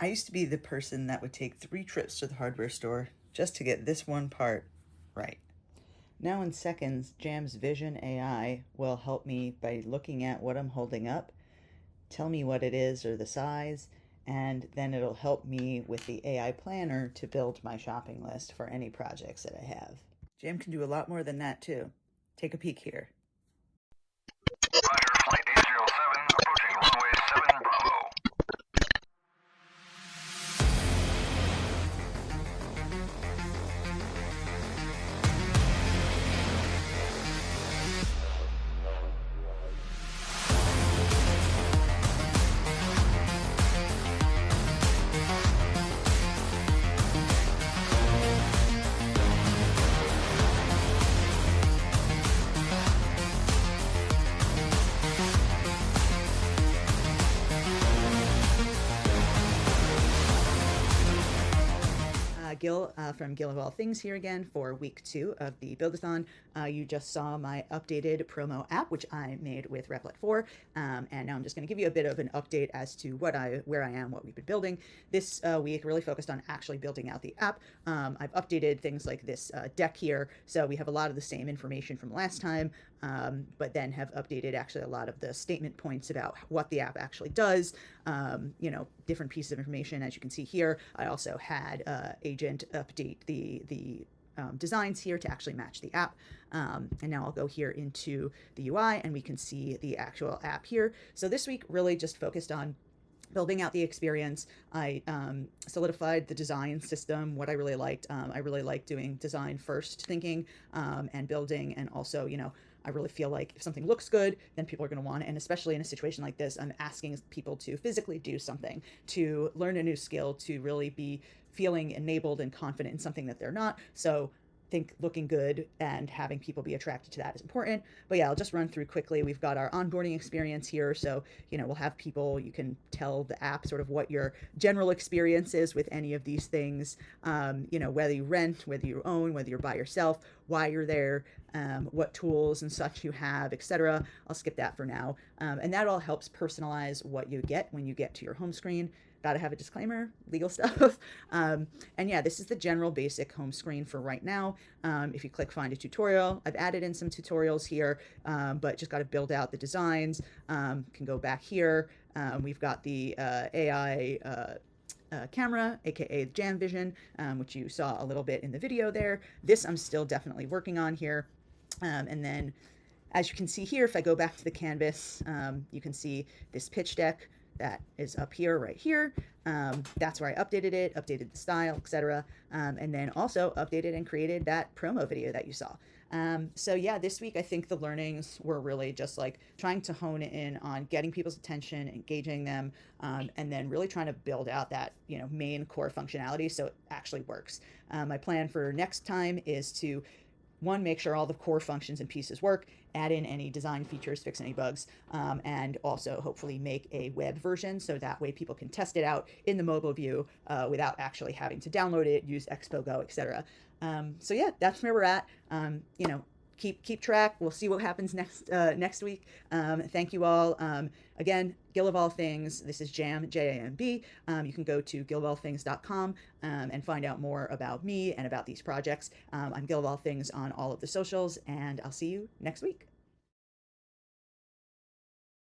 I used to be the person that would take 3 trips to the hardware store just to get this one part right. Now in seconds, Jamb's Vision AI will help me by looking at what I'm holding up, tell me what it is or the size, and then it'll help me with the AI planner to build my shopping list for any projects that I have. Jamb can do a lot more than that too. Take a peek here. Roger, flight 807, approaching runway 7 Bravo. Gil from G.O.A.T Things here again for week 2 of the Buildathon. You just saw my updated promo app, which I made with Replit 4, and now I'm just going to give you a bit of an update as to where I am, what we've been building. This week really focused on actually building out the app. I've updated things like this deck here, so we have a lot of the same information from last time, but then have updated actually a lot of the statement points about what the app actually does, different pieces of information. As you can see here, I also had Agent update the designs here to actually match the app. And now I'll go here into the UI and we can see the actual app here. So this week really just focused on building out the experience. I solidified the design system, what I really liked. I really like doing design first thinking and building, and also, I really feel like if something looks good, then people are going to want it. And especially in a situation like this, I'm asking people to physically do something, to learn a new skill, to really be feeling enabled and confident in something that they're not. So I think looking good and having people be attracted to that is important. But yeah, I'll just run through quickly. We've got our onboarding experience here. So, we'll have people, you can tell the app sort of what your general experience is with any of these things, whether you rent, whether you own, whether you're by yourself, why you're there, what tools and such you have, etc. I'll skip that for now. And that all helps personalize what you get when you get to your home screen. Gotta have a disclaimer, legal stuff. And yeah, this is the general basic home screen for right now. If you click find a tutorial, I've added in some tutorials here, but just got to build out the designs. Can go back here. We've got the AI camera, aka Jamb Vision, which you saw a little bit in the video there. This I'm still definitely working on here. And then as you can see here, if I go back to the canvas, you can see this pitch deck that is up here, right here. That's where I updated the style, etc. And then also updated and created that promo video that you saw. So yeah, this week I think the learnings were really just like trying to hone in on getting people's attention, engaging them, and then really trying to build out that main core functionality so it actually works. My plan for next time is to make sure all the core functions and pieces work, add in any design features, fix any bugs, and also hopefully make a web version so that way people can test it out in the mobile view without actually having to download it, use Expo Go, etc. So yeah, that's where we're at. Keep track. We'll see what happens next week. Thank you all. Again, G.O.A.T Things. This is Jamb, Jamb. You can go to guildathonthings.com and find out more about me and about these projects. I'm G.O.A.T Things on all of the socials, and I'll see you next week.